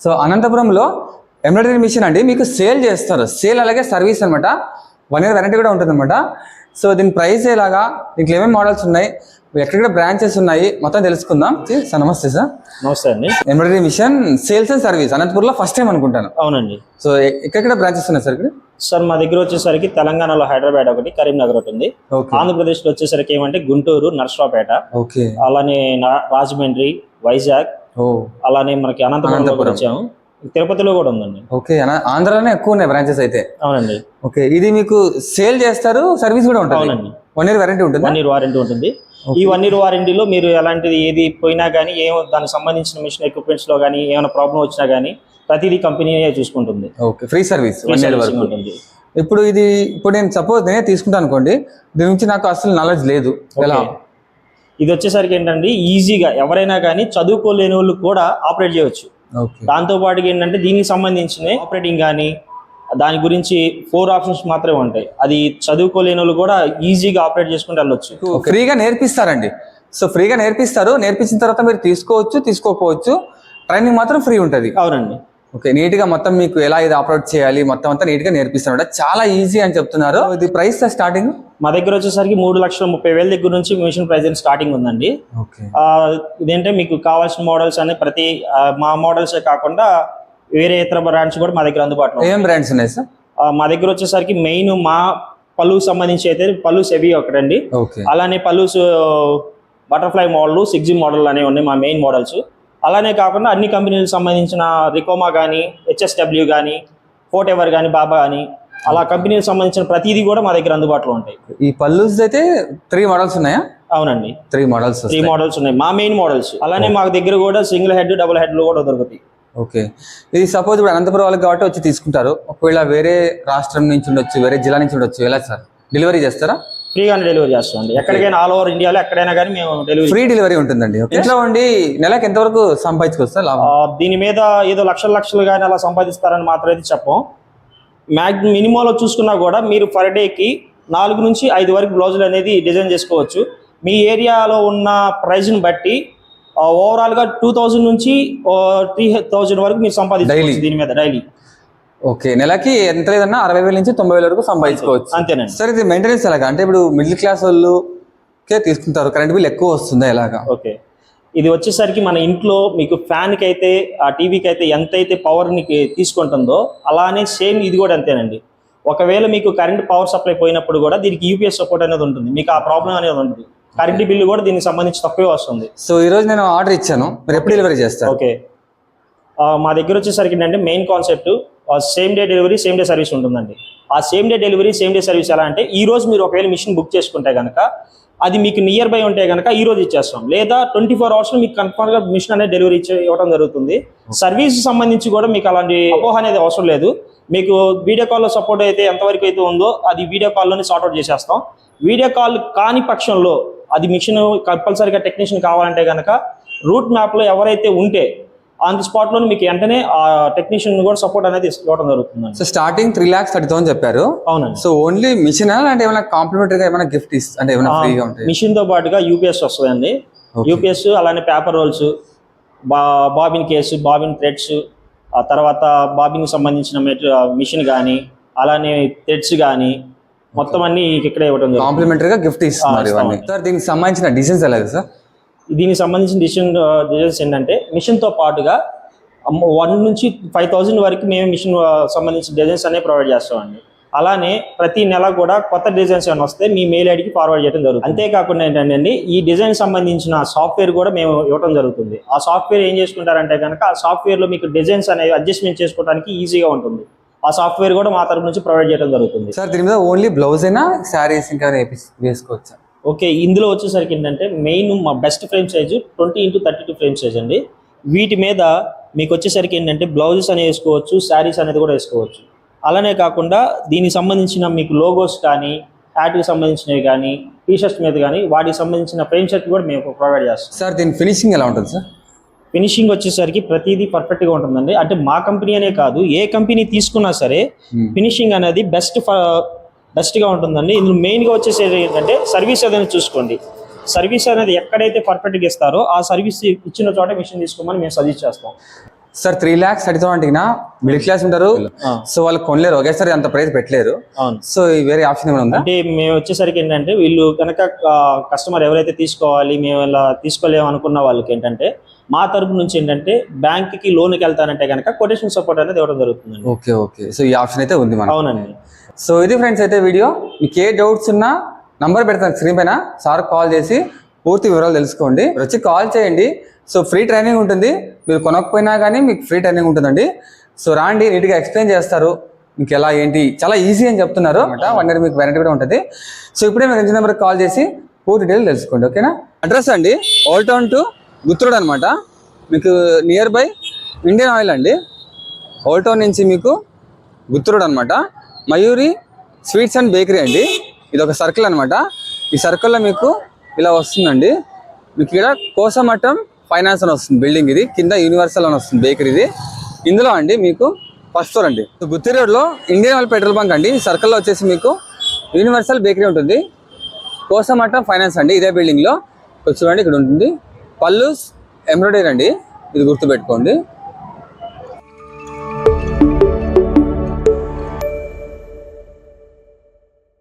So అనంతపురంలో embroidery machine అండి మీకు సేల్ చేస్తారు, సేల్ అలాగే సర్వీస్ అనమాట. 1 year వారంటీ కూడా ఉంటుంది అనమాట. సో దీని ప్రైస్ ఎలాగా, దీంట్లో ఏమేమి మోడల్స్ ఉన్నాయి, ఎక్కడెక్కడ బ్రాంచెస్ ఉన్నాయి మొత్తం తెలుసుకుందాం. సార్ నమస్తే. సార్ నమస్తే అండి. Embroidery machine sales and service అనంతపురంలో ఫస్ట్ టైం అనుకుంటాను. అవునండి. సో ఎక్కడెక్కడ బ్రాంచెస్ ఉన్నాయి సార్ ఇక్కడ? సార్ మా దగ్గర వచ్చేసరికి తెలంగాణలో హైదరాబాద్ ఒకటి, కరీంనగర్ ఒకటి ఉంది. ఆంధ్రప్రదేశ్ లో వచ్చేసరికి ఏమంటే గుంటూరు, నర్సరావుపేట, అలానే రాజమండ్రి, వైజాగ్, అలానే మనకి అనంతపురం వచ్చాము. తిరుపతిలో కూడా ఉందండి. ఓకే, ఆంధ్రాలోనే ఎక్కువ ఉన్నాయి బ్రాంచెస్ అయితే. అవునండి. ఓకే, ఇది మీకు సేల్ చేస్తారు, సర్వీస్ కూడా ఉంటుంది. అవునండి. 1 year వారంటీ ఉంటుంది. 1 year వారంటీ ఉంటుంది. ఈ 1 year వారంటీలో మీరు ఎలాంటిది ఏది పోయినా కానీ, దానికి సంబంధించిన మిషన్ ఎక్విప్మెంట్స్ లో కానీ ఏమైనా ప్రాబ్లం వచ్చినా కానీ ప్రతిదీ కంపెనీ చూసుకుంటుంది. ఓకే, ఫ్రీ సర్వీస్ 1 year వరకు ఉంటుంది. ఇప్పుడు నేను సపోజ్ నేనే తీసుకుంటాను అనుకోండి, దీని నుంచి నాకు అసలు నాలెడ్జ్ లేదు, ఎలా? ఇది వచ్చేసరికి ఏంటంటే ఈజీగా ఎవరైనా కానీ చదువుకోలేని వాళ్ళు కూడా ఆపరేట్ చేయవచ్చు. దాంతో పాటు ఏంటంటే దీనికి సంబంధించిన ఆపరేటింగ్ కానీ దాని గురించి 4 ఆప్షన్స్ మాత్రమే ఉంటాయి. అది చదువుకోలేని వాళ్ళు కూడా ఈజీగా ఆపరేట్ చేసుకుంటూ వెళ్ళొచ్చు. ఫ్రీగా నేర్పిస్తారండి. సో ఫ్రీగా నేర్పిస్తారు, నేర్పించిన తర్వాత మీరు తీసుకోవచ్చు, తీసుకోకపోవచ్చు. ట్రైనింగ్ మాత్రం ఫ్రీ ఉంటుంది. అవునండి. ఓకే, నీట్ గా మొత్తం మీకు ఎలా ఇది ఆపరేట్ చేయాలి మొత్తం అంతా నీట్ గా నేర్పిస్తారు. చాలా ఈజీ అని చెప్తున్నారు. ఇది ప్రైస్ స్టార్టింగ్ మా దగ్గర వచ్చేసరికి 3,30,000 దగ్గర నుంచి మిషన్ ప్రైస్ స్టార్టింగ్ ఉందండి. ఇదేంటే మీకు కావాల్సిన మోడల్స్ అనే ప్రతి మా మోడల్స్ కాకుండా వేరే ఇతర బ్రాండ్స్ కూడా మా దగ్గర అందుబాటులో. ఏం బ్రాండ్స్ ఉన్నాయి సార్? మా దగ్గర వచ్చేసరికి మెయిన్ మా పల్లూస్ సంబంధించి అయితే పల్లూస్ హెవీ ఒకటండి. అలానే pallus butterfly model, 6G model అనేవి ఉన్నాయి మా మెయిన్ మోడల్స్. అలానే కాకుండా అన్ని కంపెనీలకు సంబంధించిన రికోమా కానీ, HSW కానీ, ఫోర్ట్ ఎవర్ కానీ, బాబా కానీ అలా కంపెనీలకు సంబంధించిన ప్రతిదీ కూడా మా దగ్గర అందుబాటులో ఉంటాయి. ఈ పల్లూస్ అయితే 3 మోడల్స్ ఉన్నాయా? అవునండి, 3 మోడల్స్ ఉన్నాయి మా మెయిన్ మోడల్స్. అలానే మా దగ్గర కూడా సింగిల్ హెడ్, డబుల్ హెడ్ లో కూడా దొరుకుతాయి. ఓకే, ఇది సపోజ్ ఇప్పుడు అనంతపురం వాళ్ళకి కాబట్టి వచ్చి తీసుకుంటారు. ఒకవేళ వేరే రాష్ట్రం నుంచి ఉండొచ్చు, వేరే జిల్లా నుంచి ఉండొచ్చు, ఎలా సార్ డెలివరీ చేస్తారా? ఫ్రీగానే డెలివరీ చేస్తామండి. ఎక్కడికైనా ఆల్ ఓవర్ ఇండియాలో ఎక్కడైనా కానీ మేము ఫ్రీ డెలివరీ ఉంటుందండి. ఇంట్లో ఉండి నెలకు ఎంతవరకు సంపాదించుకొస్తారు లాభం? దీని మీద ఏదో లక్షలు కానీ అలా సంపాదిస్తారని మాత్రం అయితే చెప్పం. మినిమంలో చూసుకున్నా కూడా మీరు పర్ డేకి 4 నుంచి 5 వరకు బ్లౌజులు అనేది డిజైన్ చేసుకోవచ్చు. మీ ఏరియాలో ఉన్న ప్రైజ్ని బట్టి ఓవరాల్గా 2000 నుంచి 3000 వరకు మీరు సంపాదించుకోవచ్చు దీని మీద డైలీ. ఓకే, నెలకి ఎంత లేదన్నా 60,000 నుంచి 90,000 వరకు సంపాదించుకోవచ్చు. అంతేనండి. సార్ ఇది మెయింటెనెన్స్ ఎలాగా? అంటే ఇప్పుడు మిడిల్ క్లాస్ వాళ్ళకే తీసుకుంటారు, కరెంట్ బిల్ ఎక్కువ వస్తుందా ఎలాగా? ఓకే, ఇది వచ్చేసరికి మన ఇంట్లో మీకు ఫ్యాన్కి అయితే ఆ టీవీకి అయితే ఎంతైతే పవర్ని తీసుకుంటుందో అలానే సేమ్ ఇది కూడా అంతేనండి. ఒకవేళ మీకు కరెంట్ పవర్ సప్లై పోయినప్పుడు కూడా దీనికి UPS సపోర్ట్ అనేది ఉంటుంది. మీకు ఆ ప్రాబ్లం అనేది ఉంటుంది. కరెంట్ బిల్లు కూడా దీనికి సంబంధించి తక్కువే వస్తుంది. సో ఈ రోజు నేను ఆర్డర్ ఇచ్చాను, మీరు ఎప్పుడు డెలివరీ చేస్తారు? ఓకే, మా దగ్గర వచ్చేసరికి ఏంటంటే main concept same day delivery, same day service ఉంటుందండి. ఆ same day delivery, same day service ఎలా అంటే ఈ రోజు మీరు ఒకవేళ మిషన్ బుక్ చేసుకుంటే కనుక అది మీకు నియర్ బై ఉంటే కనుక ఈ రోజు ఇచ్చేస్తాం, లేదా 24 hours మీకు కన్ఫర్మ్ గా మిషన్ అనేది డెలివరీ ఇవ్వడం జరుగుతుంది. సర్వీస్ సంబంధించి కూడా మీకు అలాంటి అపోహ అనేది అవసరం లేదు. మీకు వీడియో కాల్లో సపోర్ట్ అయితే ఎంతవరకు అయితే ఉందో అది వీడియో కాల్లోనే సార్ట్అవుట్ చేసేస్తాం. వీడియో కాల్ కాని పక్షంలో అది మిషన్ కంపల్సరీగా టెక్నీషియన్ కావాలంటే కనుక రూట్ మ్యాప్లో ఎవరైతే ఉంటే ఆన్ ది స్పాట్ లో మీకు వెంటనే ఆ టెక్నీషియన్ కూడా సపోర్ట్ అనేది ఇవ్వడం జరుగుతుంది. సో స్టార్టింగ్ 3,30,000 చెప్పారు. అవునండి. సో ఓన్లీ మిషన్ అంటే ఏమైనా కాంప్లిమెంటరీగా ఏమైనా గిఫ్ట్ అంటే ఏమైనా ఫ్రీగా ఉంటాయి? మిషన్ తో పాటుగా UPS వస్తుందండి. UPS అలానే paper roles, bobbin case, bobbin threads, ఆ తర్వాత బాబిన్ సంబంధించిన మిషన్ కానీ అలానే థ్రెడ్స్ కానీ మొత్తం అన్ని ఇక్కడే ఇవ్వడం కాంప్లిమెంటరీగా గిఫ్ట్ ఇస్తున్నారు. సార్ దీనికి సంబంధించిన డిజైన్స్ ఎలా సార్? దీనికి సంబంధించిన డిజైన్స్ ఏంటంటే మిషన్తో పాటుగా 1 నుంచి 5,000 వరకు మేము మిషన్ సంబంధించిన డిజైన్స్ అనేవి ప్రొవైడ్ చేస్తామండి. అలానే ప్రతి నెల కూడా కొత్త డిజైన్స్ ఏమైనా వస్తే మీ మెయిల్ ఐడికి ఫార్వర్డ్ చేయడం జరుగుతుంది. అంతేకాకుండా ఏంటంటే ఈ డిజైన్ సంబంధించిన సాఫ్ట్వేర్ కూడా మేము ఇవ్వడం జరుగుతుంది. ఆ సాఫ్ట్వేర్ ఏం చేసుకుంటారంటే కనుక ఆ సాఫ్ట్వేర్లో మీకు డిజైన్స్ అనేవి అడ్జస్ట్మెంట్ చేసుకోవడానికి ఈజీగా ఉంటుంది. ఆ సాఫ్ట్వేర్ కూడా మా తరపు నుంచి ప్రొవైడ్ చేయడం జరుగుతుంది. సార్ దీని మీద ఓన్లీ బ్లౌజ్ అయినా శారీస్ ఇంకా వేసుకోవచ్చా? ఓకే, ఇందులో వచ్చేసరికి ఏంటంటే మెయిన్ మా best frame size 20x32 frame size అండి. వీటి మీద మీకు వచ్చేసరికి ఏంటంటే బ్లౌజెస్ అనేవి వేసుకోవచ్చు, శారీస్ అనేది కూడా వేసుకోవచ్చు. అలానే కాకుండా దీనికి సంబంధించిన మీకు లోగోస్ కానీ, హ్యాట్కి సంబంధించినవి కానీ, టీషర్ట్స్ మీద కానీ వాటికి సంబంధించిన ఫ్రేమ్ సెట్ కూడా మేము ప్రొవైడ్ చేస్తాం. సార్ దీని ఫినిషింగ్ ఎలా ఉంటుంది సార్? ఫినిషింగ్ వచ్చేసరికి ప్రతిదీ పర్ఫెక్ట్గా ఉంటుందండి. అంటే మా కంపెనీ అనే కాదు, ఏ కంపెనీ తీసుకున్నా సరే ఫినిషింగ్ అనేది బెస్ట్గా ఉంటుందండి. ఇందులో మెయిన్గా వచ్చేసేది ఏంటంటే సర్వీస్ ఏదైనా చూసుకోండి. సర్వీస్ అనేది ఎక్కడైతే పర్ఫెక్ట్గా ఇస్తారో ఆ సర్వీస్ ఇచ్చిన చోట మిషన్ తీసుకోమని మేము సజెస్ట్ చేస్తాం. సార్ 3,30,000 అడిగినా మిడిల్ క్లాస్ ఉంటారు, సో వాళ్ళు కొనలేరు, ఒకేసారి అంత ప్రైస్ పెట్టలేరు. అవును. సో ఈ వేరే ఆప్షన్ ఏమైనా ఉందా? అంటే మేము వచ్చేసరికి ఏంటంటే వీళ్ళు కనుక కస్టమర్ ఎవరైతే తీసుకోవాలి మేము ఇలా తీసుకోలేము అనుకున్న వాళ్ళకి ఏంటంటే మా తరపు నుంచి ఏంటంటే బ్యాంక్కి లోన్కి వెళ్తానంటే కనుక కొటేషన్ సపోర్ట్ అనేది ఇవ్వడం జరుగుతుందండి. ఓకే ఓకే, సో ఈ ఆప్షన్ అయితే ఉంది మనకి. అవునండి. సో ఇది ఫ్రెండ్స్ అయితే వీడియో. మీకు ఏ డౌట్స్ ఉన్నా నంబర్ పెడతాను స్క్రీన్ పైన, సార్ కాల్ చేసి పూర్తి వివరాలు తెలుసుకోండి. మీరు వచ్చి కాల్ చేయండి. సో ఫ్రీ ట్రైనింగ్ ఉంటుంది, మీరు కొనకపోయినా కానీ మీకు ఫ్రీ ట్రైనింగ్ ఉంటుందండి. సో రాండి, నీట్గా ఎక్స్ప్లెయిన్ చేస్తారు మీకు ఎలా ఏంటి, చాలా ఈజీ అని చెప్తున్నారు అనమాట. 1 ఇయర్ మీకు వారంటీ కూడా ఉంటుంది. సో ఇప్పుడే మీకు ఇంటి నెంబర్కి కాల్ చేసి పూర్తి డీటెయిల్ తెలుసుకోండి. ఓకేనా? అడ్రస్ అండి ఓల్డ్ టౌన్ టు గుత్తురోడ్ అనమాట. మీకు నియర్ బై ఇండియన్ ఆయిల్ అండి. ఓల్డ్ టౌన్ నుంచి మీకు గుత్తురోడ్ అనమాట. మయూరి స్వీట్స్ అండ్ బేకరీ అండి. ఇది ఒక సర్కిల్ అనమాట. ఈ సర్కిల్లో మీకు ఇలా వస్తుందండి. మీకు ఇక్కడ కోసమట్టం ఫైనాన్స్ అని వస్తుంది బిల్డింగ్. ఇది కింద యూనివర్సల్ అని వస్తుంది బేకరీ. ఇది ఇందులో అండి మీకు ఫస్ట్ ఫ్లోర్ అండి. గుత్తి రోడ్లో ఇండియన్ ఆయిల్ పెట్రోల్ బంక్ అండి. ఈ సర్కిల్లో వచ్చేసి మీకు యూనివర్సల్ బేకరీ ఉంటుంది. కోసమట్టం ఫైనాన్స్ అండి ఇదే బిల్డింగ్లో. చూడండి ఇక్కడ ఉంటుంది పళ్ళు ఎంబ్రాయిడరీ అండి, ఇది గుర్తుపెట్టుకోండి.